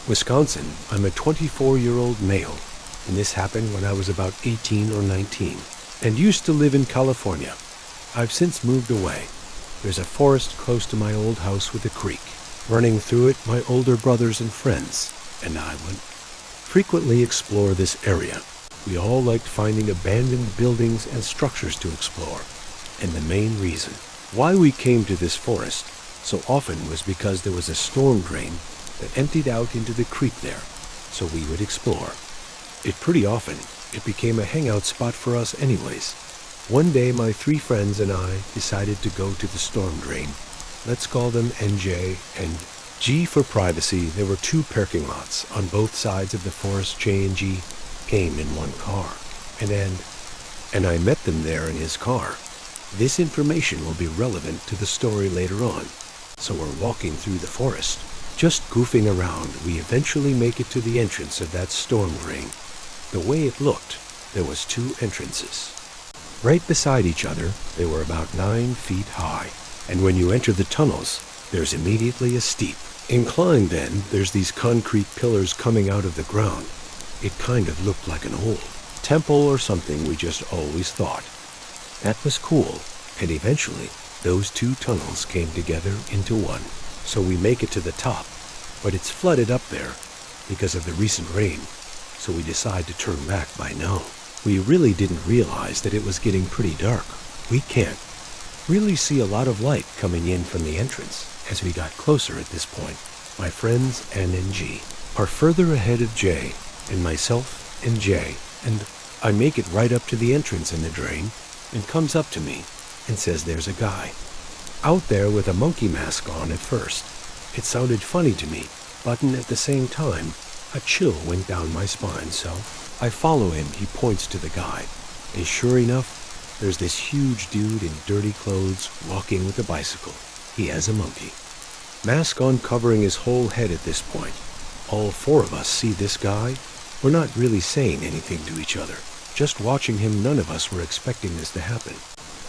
Wisconsin. I'm a 24-year-old male, and this happened when I was about 18 or 19, and used to live in California. I've since moved away. There's a forest close to my old house with a creek. Running through it, my older brothers and friends and I would frequently explore this area. We all liked finding abandoned buildings and structures to explore, and the main reason why we came to this forest so often was because there was a storm drain that emptied out into the creek there, so we would explore. Pretty often, it became a hangout spot for us anyways. One day my 3 friends and I decided to go to the storm drain. Let's call them NJ and G for privacy. There were 2 parking lots on both sides of the forest. J and G came in one car, and I met them there in his car. This information will be relevant to the story later on. So we're walking through the forest, just goofing around. We eventually make it to the entrance of that storm drain. The way it looked, there was 2 entrances. Right beside each other, they were about 9 feet high. And when you enter the tunnels, there's immediately a steep incline. Then there's these concrete pillars coming out of the ground. It kind of looked like an old temple or something, we just always thought. That was cool. And eventually, those 2 tunnels came together into one. So we make it to the top, but it's flooded up there because of the recent rain. So we decide to turn back by now. We really didn't realize that it was getting pretty dark. We can't really see a lot of light coming in from the entrance. As we got closer at this point, my friends N and G are further ahead of J, and myself and J, and I make it right up to the entrance in the drain, and comes up to me and says there's a guy out there with a monkey mask on. At first, it sounded funny to me, but at the same time, a chill went down my spine, so I follow him. He points to the guy, and sure enough, there's this huge dude in dirty clothes walking with a bicycle. He has a monkey mask on covering his whole head at this point. All 4 of us see this guy. We're not really saying anything to each other, just watching him. None of us were expecting this to happen,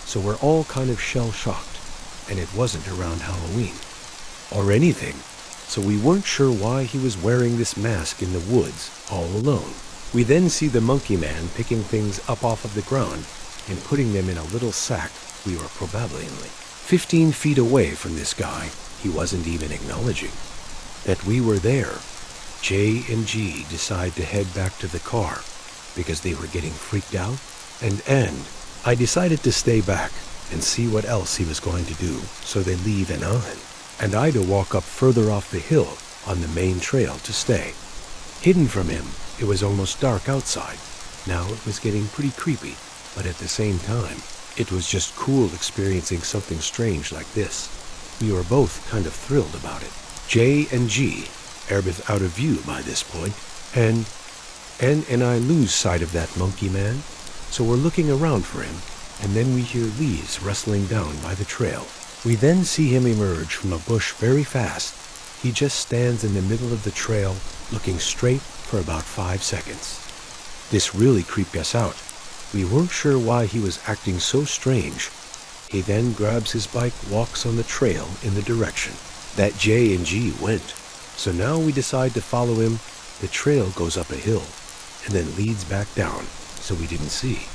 so we're all kind of shell-shocked, and it wasn't around Halloween or anything, so we weren't sure why he was wearing this mask in the woods all alone. We then see the monkey man picking things up off of the ground and putting them in a little sack. We were probably 15 feet away from this guy. He wasn't even acknowledging that we were there. J and G decide to head back to the car because they were getting freaked out, and I decided to stay back and see what else he was going to do, so they leave and I to walk up further off the hill on the main trail to stay hidden from him. It was almost dark outside. Now it was getting pretty creepy, but at the same time, it was just cool experiencing something strange like this. We were both kind of thrilled about it. J and G are out of view by this point, and I lose sight of that monkey man, so we're looking around for him, and then we hear leaves rustling down by the trail. We then see him emerge from a bush very fast. He just stands in the middle of the trail, looking straight for about 5 seconds. This really creeped us out. We weren't sure why he was acting so strange. He then grabs his bike, walks on the trail in the direction that J and G went. So now we decide to follow him. The trail goes up a hill and then leads back down, so we didn't see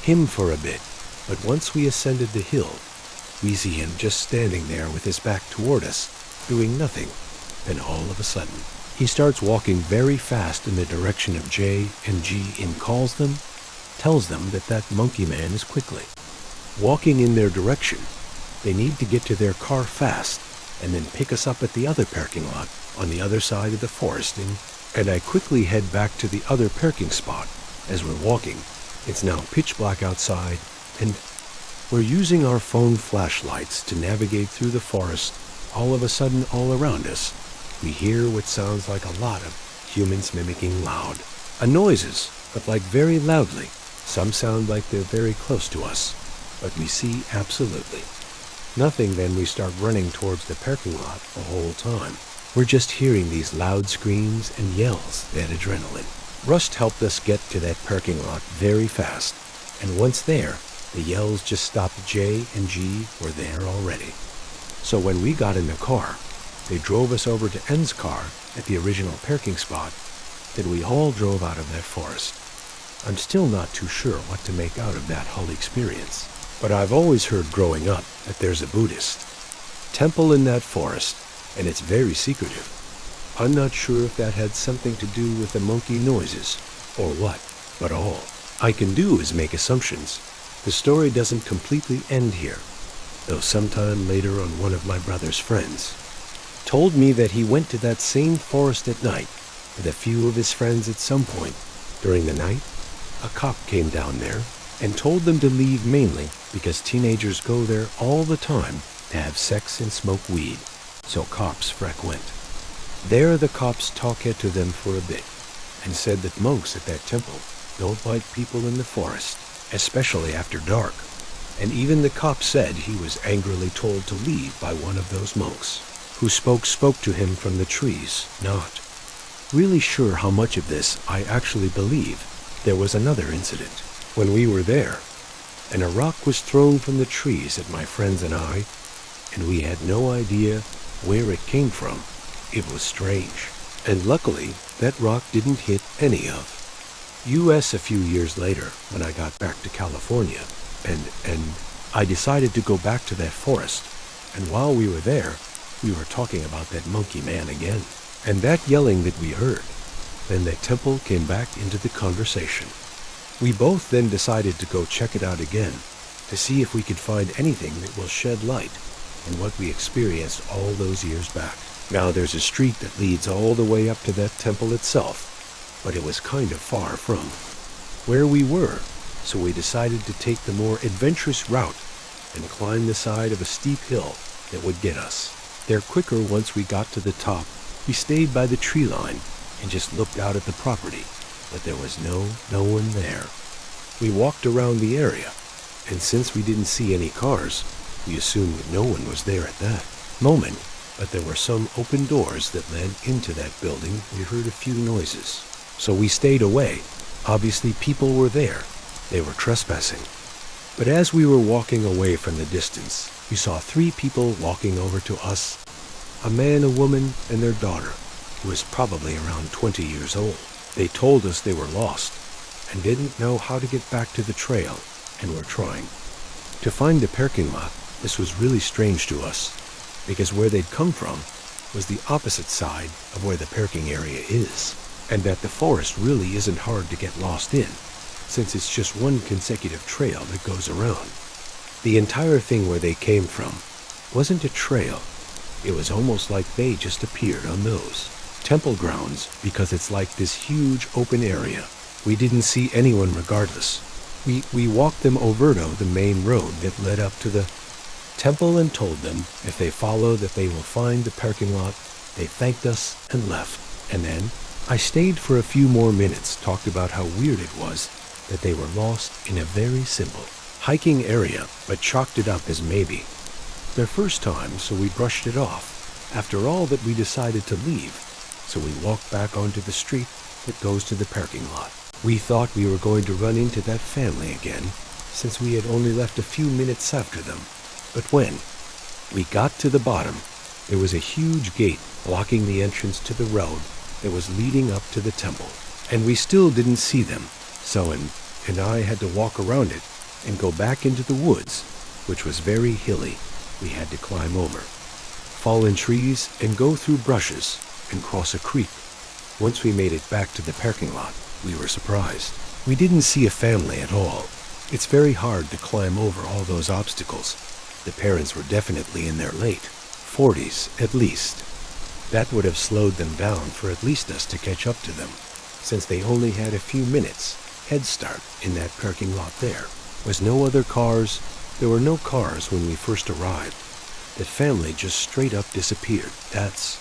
him for a bit. But once we ascended the hill, we see him just standing there with his back toward us, doing nothing. Then all of a sudden, he starts walking very fast in the direction of J and G and tells them that monkey man is quickly walking in their direction. They need to get to their car fast and then pick us up at the other parking lot on the other side of the forest, and I quickly head back to the other parking spot. As we're walking, it's now pitch black outside, and we're using our phone flashlights to navigate through the forest. All of a sudden, all around us, we hear what sounds like a lot of humans mimicking loud noises, but like very loudly. Some sound like they're very close to us, but we see absolutely nothing. Then we start running towards the parking lot. The whole time, we're just hearing these loud screams and yells. That adrenaline rush helped us get to that parking lot very fast, and once there, the yells just stopped. J and G were there already. So when we got in the car, They drove us over to N's car at the original parking spot. Then we all drove out of that forest. I'm still not too sure what to make out of that whole experience, but I've always heard growing up that there's a Buddhist temple in that forest, and it's very secretive. I'm not sure if that had something to do with the monkey noises or what, but all I can do is make assumptions. The story doesn't completely end here, though sometime later on one of my brother's friends told me that he went to that same forest at night with a few of his friends at some point. During the night, a cop came down there and told them to leave, mainly because teenagers go there all the time to have sex and smoke weed, so cops frequent. There the cops talked to them for a bit and said that monks at that temple don't like people in the forest, especially after dark. And even the cop said he was angrily told to leave by one of those monks, who spoke to him from the trees. Not really sure how much of this I actually believe. There was another incident. When we were there, and a rock was thrown from the trees at my friends and I, and we had no idea where it came from. It was strange. And luckily, that rock didn't hit any of US a few years later when I got back to California, and I decided to go back to that forest. And while we were there, we were talking about that monkey man again, and that yelling that we heard. Then that temple came back into the conversation. We both then decided to go check it out again to see if we could find anything that will shed light on what we experienced all those years back. Now there's a street that leads all the way up to that temple itself, but it was kind of far from where we were, so we decided to take the more adventurous route and climb the side of a steep hill that would get us there quicker. Once we got to the top, we stayed by the tree line and just looked out at the property, but there was no one there. We walked around the area, and since we didn't see any cars, we assumed that no one was there at that moment. But there were some open doors that led into that building. We heard a few noises, so we stayed away. Obviously people were there. They were trespassing. But as we were walking away from the distance, we saw 3 people walking over to us. A man, a woman, and their daughter, who was probably around 20 years old. They told us they were lost and didn't know how to get back to the trail and were trying to find the parking lot. This was really strange to us, because where they'd come from was the opposite side of where the parking area is, and that the forest really isn't hard to get lost in, since it's just one consecutive trail that goes around. The entire thing where they came from wasn't a trail. It was almost like they just appeared on those temple grounds, because it's like this huge open area. We didn't see anyone regardless. We walked them over to the main road that led up to the temple and told them if they follow that they will find the parking lot. They thanked us and left. And then I stayed for a few more minutes, talked about how weird it was that they were lost in a very simple hiking area, but chalked it up as maybe their first time, so we brushed it off. After all that, we decided to leave, so we walked back onto the street that goes to the parking lot. We thought we were going to run into that family again, since we had only left a few minutes after them. But when we got to the bottom, there was a huge gate blocking the entrance to the road that was leading up to the temple, and we still didn't see them. So and I had to walk around it and go back into the woods, which was very hilly. We had to climb over fallen trees and go through brushes and cross a creek. Once we made it back to the parking lot, we were surprised. We didn't see a family at all. It's very hard to climb over all those obstacles. The parents were definitely in their late 40s at least. That would have slowed them down for at least us to catch up to them, since they only had a few minutes head start in that parking lot. There was no other cars. There were no cars when we first arrived. That family just straight up disappeared. That's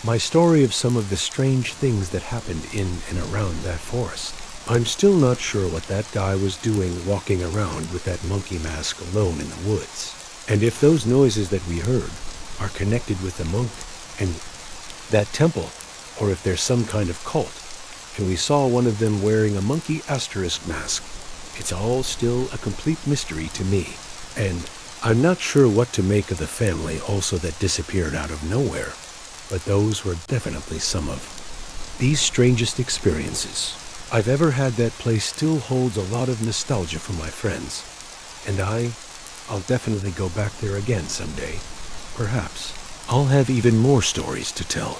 my story of some of the strange things that happened in and around that forest. I'm still not sure what that guy was doing walking around with that monkey mask alone in the woods, and if those noises that we heard are connected with the monk and that temple, or if there's some kind of cult, and we saw one of them wearing a monkey asterisk mask. It's all still a complete mystery to me, and I'm not sure what to make of the family also that disappeared out of nowhere. but those were definitely some of these strangest experiences I've ever had. That place still holds a lot of nostalgia for my friends, and I'll definitely go back there again someday. Perhaps I'll have even more stories to tell.